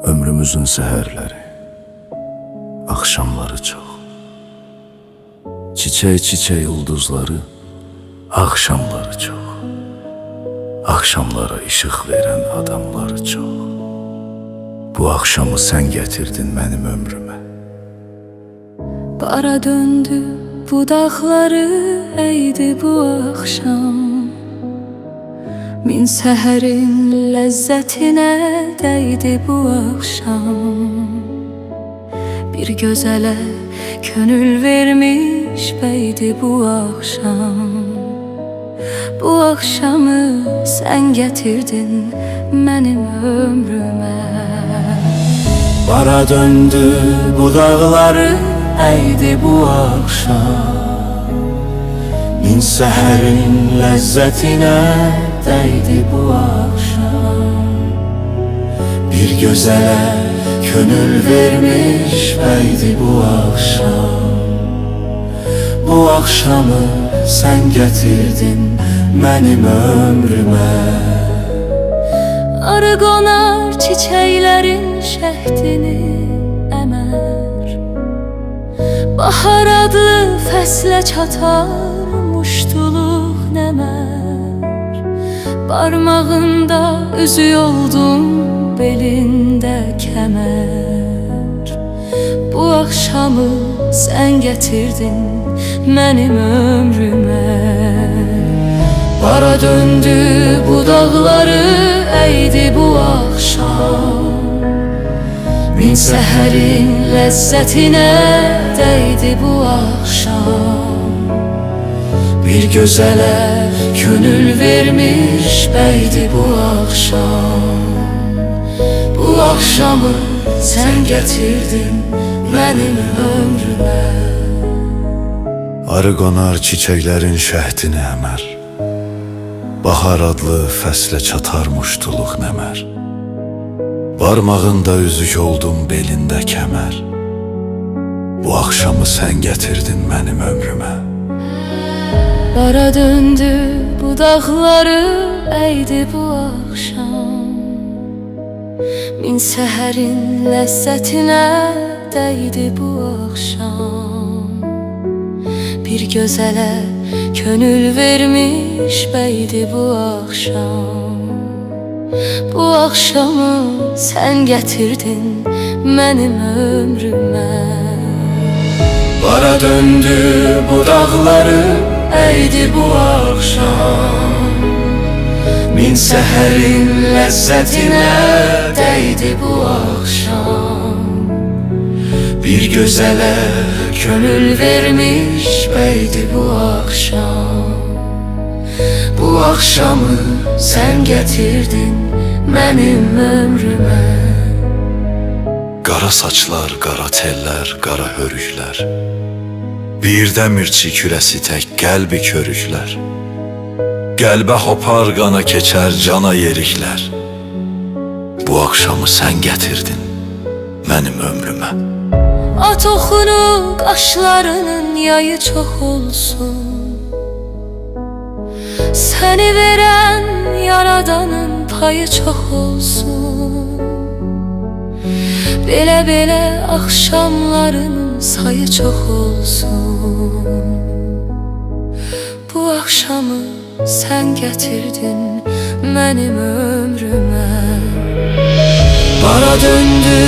Ömrümüzün səhərləri, axşamları çox. Çiçək-çiçək ulduzları, axşamları çox. Axşamlara işıq verən adamları çox. Bu axşamı sən gətirdin mənim ömrümə. Bara döndü budaqları əydi bu axşam. Min səhərin ləzzətinə dəydi bu axşam. Bir gözələ könül vermiş bəydi bu axşam. Bu axşamı sən gətirdin mənim ömrümə. Bara döndü budaqları əydi bu axşam. Min səhərin ləzzətinə dəydi bu axşam. Bir gözələ könül vermiş bəydi bu axşam. Bu axşamı sən gətirdin mənim ömrümə. Arı qonar çiçəklərin şəhdini əmər. Bahar adlı fəslə çatar muştuluq nəmər. Barmağında üzük oldum, belində kəmər. Bu axşamı sən gətirdin mənim ömrümə. Bara döndü budaqları əydi bu axşam. Min səhərin ləzzətinə dəydi bu axşam. Bir gözələ könül vermiş bəydi bu axşam. Bu axşamı sən gətirdin mənim ömrümə. Arı qonar çiçəklərin şəhdini əmər. Bahar adlı fəslə çatarmuşduluq nəmər. Barmağında üzük oldum, belində kəmər. Bu axşamı sən gətirdin mənim ömrümə. Bara döndü budaqları əydi bu axşam. Min səhərin ləzzətinə dəydi bu axşam. Bir gözələ könül vermiş bəydi bu axşam. Bu axşamı sən gətirdin mənim ömrümə. Bara döndü budaqları əydi bu axşam. Min səhərin ləzzətinə dəydi bu axşam. Bir gözələ könül vermiş bəydi bu axşam. Bu axşamı sən gətirdin mənim ömrümə. Qara saçlar, qara tellər, qara hörüklər. Bir dəmirçi kürəsi tək qəlbi körüklər. Qəlbə hopar qana keçər cana yeriklər. Bu axşamı sən gətirdin mənim ömrümə. At oxunu qaşlarının yayı çox olsun. Səni verən yaradanın payı çox olsun. Belə-belə axşamlarının sayı çox olsun. Bu axşamı sən gətirdin mənim ömrümə. Bara döndü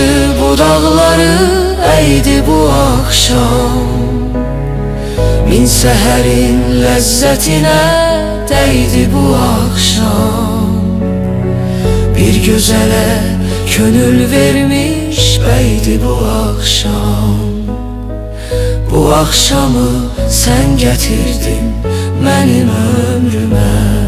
budaqları əydi bu axşam. Min səhərin ləzzətinə dəydi bu axşam. Bir gözələ könül vermiş bəydi bu axşam. Bu axşamı sən gətirdin mənim ömrümə.